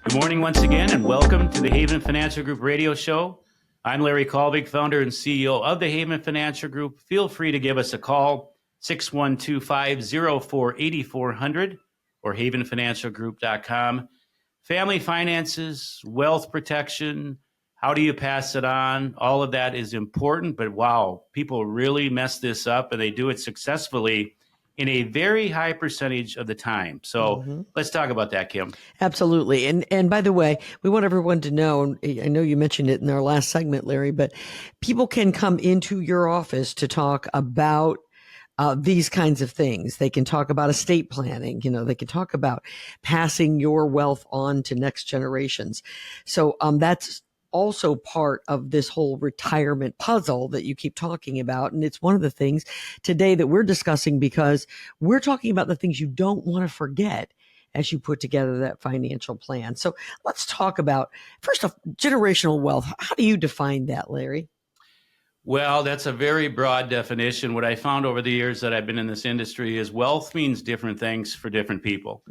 Good morning once again, and welcome to the Haven Financial Group radio show. I'm Larry Kalvig, founder and CEO of the Haven Financial Group. Feel free to give us a call, 612-504-8400 or havenfinancialgroup.com. Family finances, wealth protection, how do you pass it on? All of that is important, but wow, people really mess this up, and they do it successfully in a very high percentage of the time. So let's talk about that, Kim. Absolutely. And by the way, we want everyone to know, and I know you mentioned it in our last segment, Larry, but people can come into your office to talk about these kinds of things. They can talk about estate planning. They can talk about passing your wealth on to next generations. So that's also part of this whole retirement puzzle that you keep talking about. And it's one of the things today that we're discussing, because we're talking about the things you don't want to forget as you put together that financial plan. So let's talk about, first off, generational wealth. How do you define that, Larry? Well, that's a very broad definition. What I found over the years that I've been in this industry is wealth means different things for different people.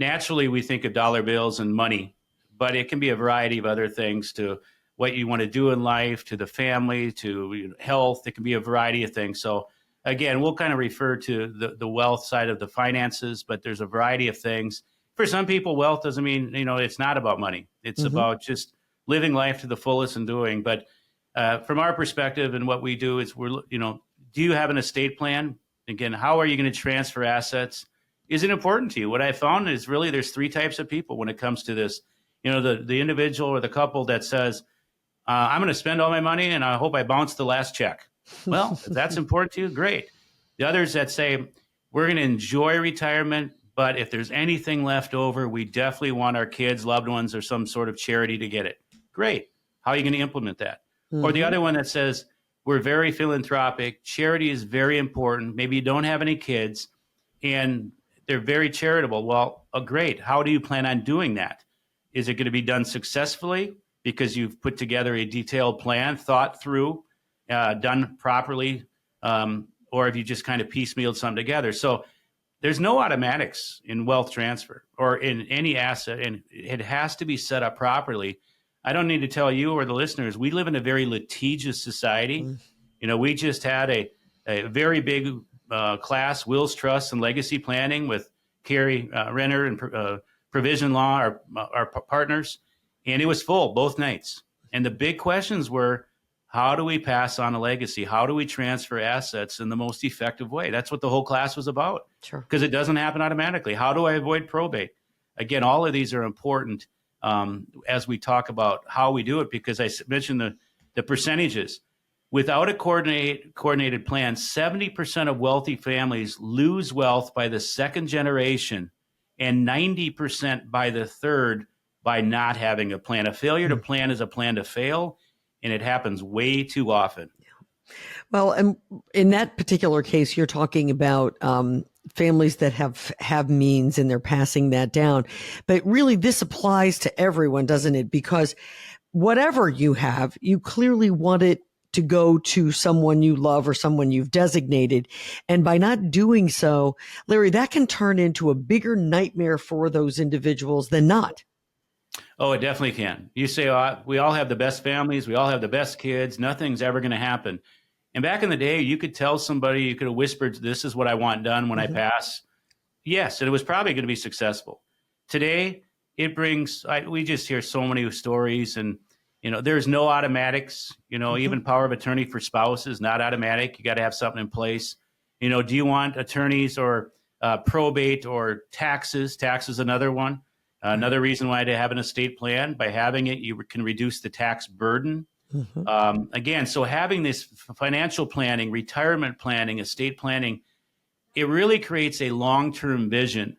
Naturally, we think of dollar bills and money, but it can be a variety of other things, to what you want to do in life, to the family, to health. It can be a variety of things. So again, we'll kind of refer to the wealth side of the finances, but there's a variety of things. For some people, wealth doesn't mean, it's not about money. It's about just living life to the fullest and doing. But from our perspective, and what we do is do you have an estate plan? Again, how are you going to transfer assets? Is it important to you? What I found is really there's three types of people when it comes to this. The individual or the couple that says, I'm going to spend all my money and I hope I bounce the last check. Well, if that's important to you, great. The others that say, we're going to enjoy retirement, but if there's anything left over, we definitely want our kids, loved ones, or some sort of charity to get it. Great. How are you going to implement that? Or the other one that says, we're very philanthropic. Charity is very important. Maybe you don't have any kids and they're very charitable. Well, great. How do you plan on doing that? Is it going to be done successfully because you've put together a detailed plan, thought through, done properly, or have you just kind of piecemealed some together? So there's no automatics in wealth transfer or in any asset, and it has to be set up properly. I don't need to tell you or the listeners, we live in a very litigious society. We just had a very big class, wills, trusts, and legacy planning with Carrie Renner and Provision Law, our partners, and it was full both nights. And the big questions were, how do we pass on a legacy? How do we transfer assets in the most effective way? That's what the whole class was about. Sure. Because it doesn't happen automatically. How do I avoid probate? Again, all of these are important as we talk about how we do it, because I mentioned the percentages. Without a coordinated plan, 70% of wealthy families lose wealth by the second generation and 90% by the third by not having a plan. A failure to plan is a plan to fail, and it happens way too often. Well, and in that particular case, you're talking about families that have means and they're passing that down. But really, this applies to everyone, doesn't it? Because whatever you have, you clearly want it to go to someone you love or someone you've designated. And by not doing so, Larry, that can turn into a bigger nightmare for those individuals than not. Oh, it definitely can. You say, we all have the best families. We all have the best kids. Nothing's ever going to happen. And back in the day, you could tell somebody, you could have whispered, this is what I want done when I pass. Yes, and it was probably going to be successful. Today, it brings, we just hear so many stories, and, there's no automatics. Even power of attorney for spouses, not automatic. You got to have something in place. Do you want attorneys or probate or taxes? Tax is another one. Another reason why to have an estate plan, by having it, you can reduce the tax burden. Again, so having this financial planning, retirement planning, estate planning, it really creates a long-term vision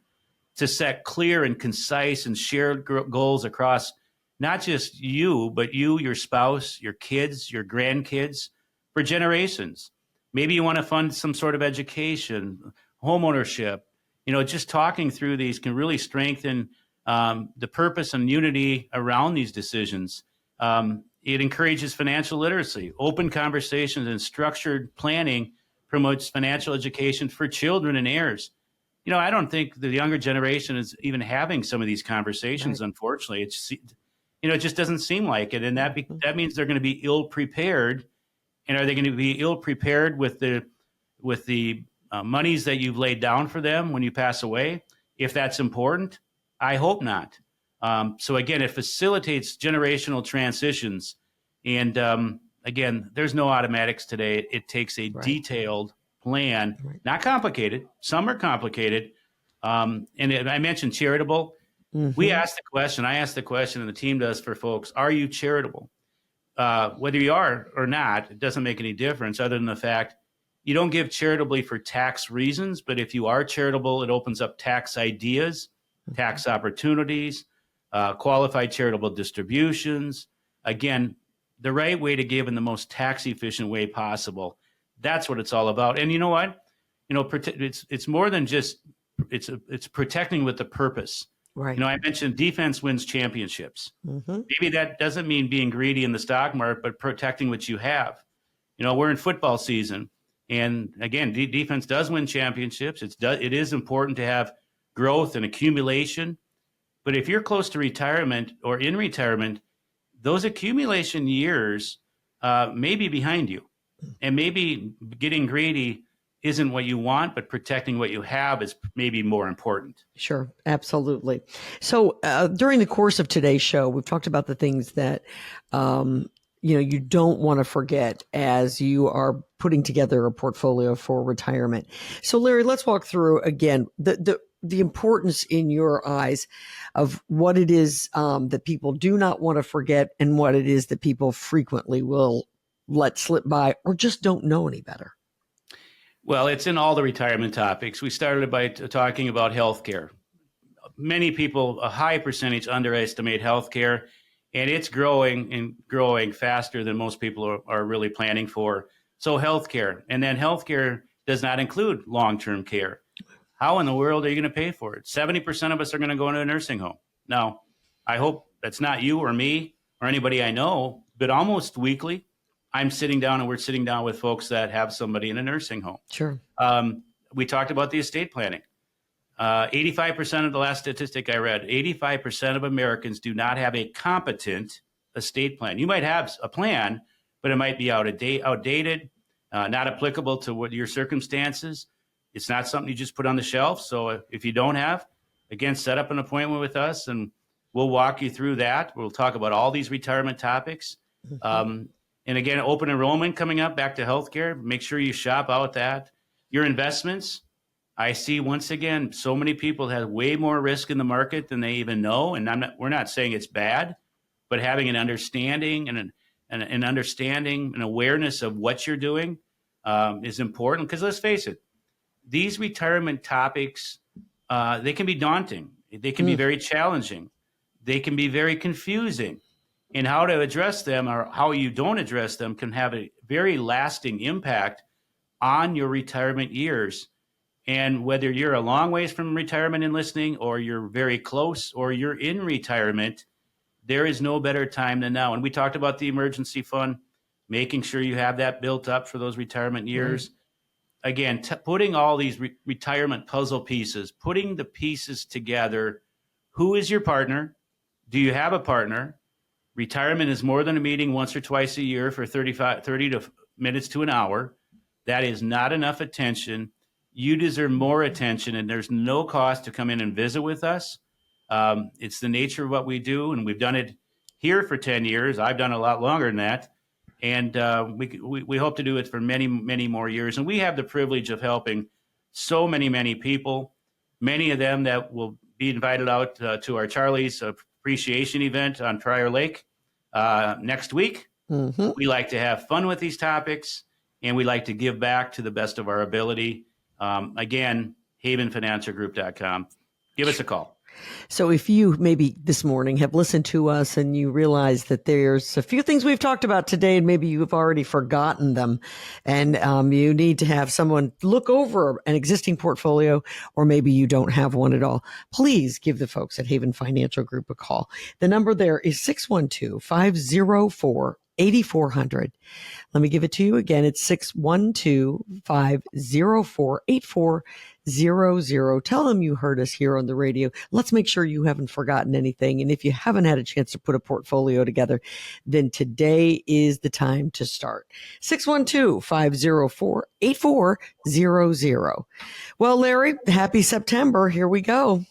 to set clear and concise and shared goals across not just you, but you, your spouse, your kids, your grandkids, for generations. Maybe you want to fund some sort of education, homeownership. Just talking through these can really strengthen the purpose and unity around these decisions. It encourages financial literacy. Open conversations and structured planning promotes financial education for children and heirs. I don't think the younger generation is even having some of these conversations. Right. Unfortunately, it just doesn't seem like it. And that means they're going to be ill prepared. And are they going to be ill prepared with the monies that you've laid down for them when you pass away? If that's important, I hope not. So again, it facilitates generational transitions. And again, there's no automatics today. It takes a detailed plan, not complicated. Some are complicated. And I mentioned charitable. We asked the question, I asked the question, and the team does for folks, are you charitable? Whether you are or not, it doesn't make any difference other than the fact you don't give charitably for tax reasons, but if you are charitable, it opens up tax ideas, tax opportunities, qualified charitable distributions. Again, the right way to give in the most tax efficient way possible. That's what it's all about. And you know what? It's more than just, it's protecting with the purpose. Right. I mentioned defense wins championships. Maybe that doesn't mean being greedy in the stock market, but protecting what you have. We're in football season. And again, defense does win championships. It is important to have growth and accumulation. But if you're close to retirement or in retirement, those accumulation years may be behind you. And maybe getting greedy isn't what you want, but protecting what you have is maybe more important. Sure, absolutely. So during the course of today's show, we've talked about the things that you don't want to forget as you are putting together a portfolio for retirement. So Larry, let's walk through again the importance in your eyes of what it is that people do not want to forget and what it is that people frequently will let slip by or just don't know any better. Well, it's in all the retirement topics. We started by talking about healthcare. Many people, a high percentage, underestimate healthcare, and it's growing faster than most people are really planning for. So healthcare, and then healthcare does not include long-term care. How in the world are you going to pay for it? 70% of us are going to go into a nursing home. Now, I hope that's not you or me or anybody I know, but almost weekly, we're sitting down with folks that have somebody in a nursing home. Sure. We talked about the estate planning. 85% of the last statistic I read, 85% of Americans do not have a competent estate plan. You might have a plan, but it might be outdated, not applicable to what your circumstances. It's not something you just put on the shelf. So if you don't have, again, set up an appointment with us and we'll walk you through that. We'll talk about all these retirement topics. And again, open enrollment coming up, back to healthcare. Make sure you shop out that. Your investments, I see once again, so many people have way more risk in the market than they even know. And we're not saying it's bad, but having an understanding and an understanding and awareness of what you're doing is important. Because let's face it, these retirement topics, they can be daunting. They can be very challenging. They can be very confusing. And how to address them or how you don't address them can have a very lasting impact on your retirement years. And whether you're a long ways from retirement enlisting or you're very close or you're in retirement, there is no better time than now. And we talked about the emergency fund, making sure you have that built up for those retirement years. Again, putting all these retirement puzzle pieces, putting the pieces together. Who is your partner? Do you have a partner? Retirement is more than a meeting once or twice a year for 30 minutes to an hour. That is not enough attention. You deserve more attention, and there's no cost to come in and visit with us. It's the nature of what we do, and we've done it here for 10 years. I've done a lot longer than that, and we hope to do it for many, many more years. And we have the privilege of helping so many, many people, many of them that will be invited out to our Charlie's appreciation event on Prior Lake next week. We like to have fun with these topics, and we like to give back to the best of our ability. Again, havenfinancialgroup.com. Give us a call. So if you maybe this morning have listened to us and you realize that there's a few things we've talked about today and maybe you've already forgotten them and you need to have someone look over an existing portfolio or maybe you don't have one at all, please give the folks at Haven Financial Group a call. The number there is 612-504 8400. Let me give it to you again. It's 612-504-8400. Tell them you heard us here on the radio. Let's make sure you haven't forgotten anything. And if you haven't had a chance to put a portfolio together, then today is the time to start. 612-504-8400. Well, Larry, happy September. Here we go.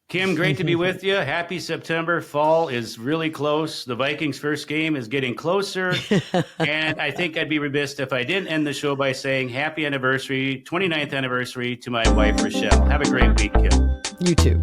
Kim, great to be with you. Happy September. Fall is really close. The Vikings' first game is getting closer. And I think I'd be remiss if I didn't end the show by saying happy anniversary, 29th anniversary to my wife, Rochelle. Have a great week, Kim. You too.